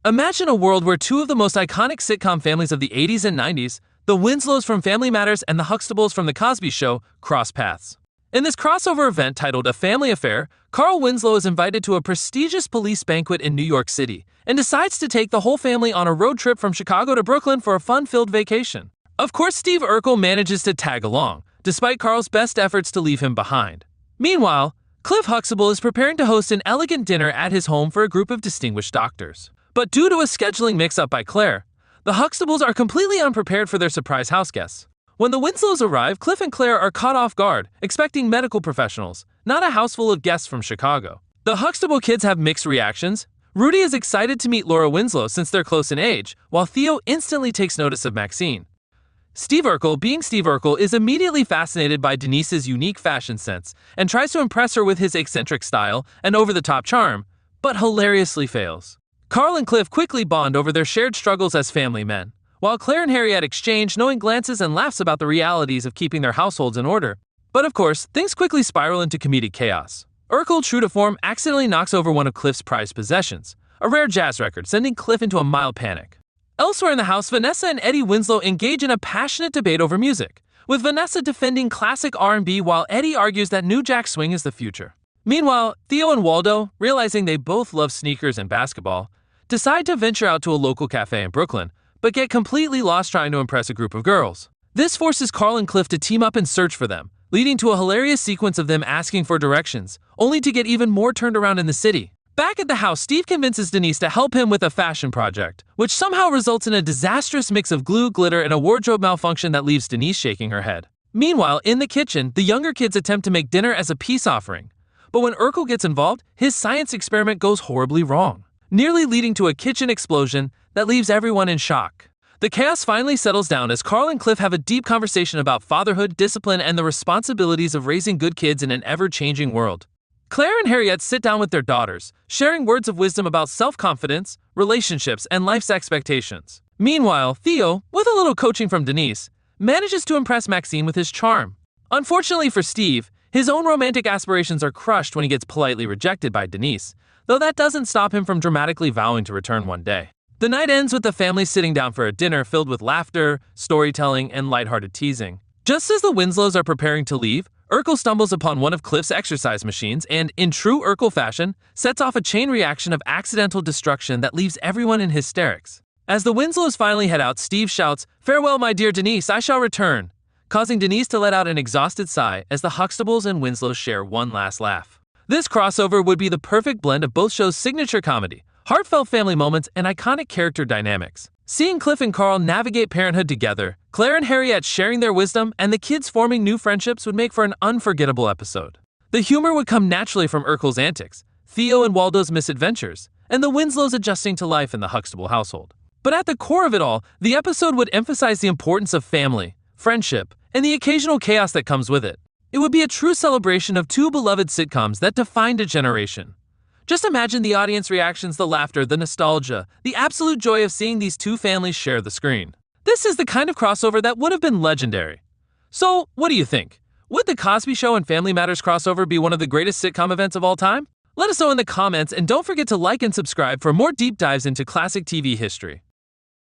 Imagine a world where two of the most iconic sitcom families of the 80s and 90s, the Winslows from Family Matters and the Huxtables from The Cosby Show, cross paths. In this crossover event titled A Family Affair, Carl Winslow is invited to a prestigious police banquet in New York City and decides to take the whole family on a road trip from Chicago to Brooklyn for a fun-filled vacation. Of course, Steve Urkel manages to tag along, despite Carl's best efforts to leave him behind. Meanwhile, Cliff Huxtable is preparing to host an elegant dinner at his home for a group of distinguished doctors. But due to a scheduling mix-up by Claire, the Huxtables are completely unprepared for their surprise house guests. When the Winslows arrive, Cliff and Claire are caught off guard, expecting medical professionals, not a house full of guests from Chicago. The Huxtable kids have mixed reactions. Rudy is excited to meet Laura Winslow since they're close in age, while Theo instantly takes notice of Maxine. Steve Urkel, being Steve Urkel, is immediately fascinated by Denise's unique fashion sense and tries to impress her with his eccentric style and over-the-top charm, but hilariously fails. Carl and Cliff quickly bond over their shared struggles as family men, while Claire and Harriet exchange knowing glances and laughs about the realities of keeping their households in order. But of course, things quickly spiral into comedic chaos. Urkel, true to form, accidentally knocks over one of Cliff's prized possessions, a rare jazz record, sending Cliff into a mild panic. Elsewhere in the house, Vanessa and Eddie Winslow engage in a passionate debate over music, with Vanessa defending classic R&B while Eddie argues that New Jack Swing is the future. Meanwhile, Theo and Waldo, realizing they both love sneakers and basketball, decide to venture out to a local cafe in Brooklyn, but get completely lost trying to impress a group of girls. This forces Carl and Cliff to team up and search for them, leading to a hilarious sequence of them asking for directions, only to get even more turned around in the city. Back at the house, Steve convinces Denise to help him with a fashion project, which somehow results in a disastrous mix of glue, glitter, and a wardrobe malfunction that leaves Denise shaking her head. Meanwhile, in the kitchen, the younger kids attempt to make dinner as a peace offering. But when Urkel gets involved, his science experiment goes horribly wrong, nearly leading to a kitchen explosion that leaves everyone in shock. The chaos finally settles down as Carl and Cliff have a deep conversation about fatherhood, discipline, and the responsibilities of raising good kids in an ever-changing world. Claire and Harriet sit down with their daughters, sharing words of wisdom about self-confidence, relationships, and life's expectations. Meanwhile, Theo, with a little coaching from Denise, manages to impress Maxine with his charm. Unfortunately for Steve, his own romantic aspirations are crushed when he gets politely rejected by Denise, though that doesn't stop him from dramatically vowing to return one day. The night ends with the family sitting down for a dinner filled with laughter, storytelling, and lighthearted teasing. Just as the Winslows are preparing to leave, Urkel stumbles upon one of Cliff's exercise machines and, in true Urkel fashion, sets off a chain reaction of accidental destruction that leaves everyone in hysterics. As the Winslows finally head out, Steve shouts, "Farewell, my dear Denise, I shall return," causing Denise to let out an exhausted sigh as the Huxtables and Winslows share one last laugh. This crossover would be the perfect blend of both shows' signature comedy, heartfelt family moments, and iconic character dynamics. Seeing Cliff and Carl navigate parenthood together, Claire and Harriet sharing their wisdom, and the kids forming new friendships would make for an unforgettable episode. The humor would come naturally from Urkel's antics, Theo and Waldo's misadventures, and the Winslows adjusting to life in the Huxtable household. But at the core of it all, the episode would emphasize the importance of family, friendship, and the occasional chaos that comes with it. It would be a true celebration of two beloved sitcoms that defined a generation. Just imagine the audience reactions, the laughter, the nostalgia, the absolute joy of seeing these two families share the screen. This is the kind of crossover that would have been legendary. So, what do you think? Would The Cosby Show and Family Matters crossover be one of the greatest sitcom events of all time? Let us know in the comments, and don't forget to like and subscribe for more deep dives into classic TV history.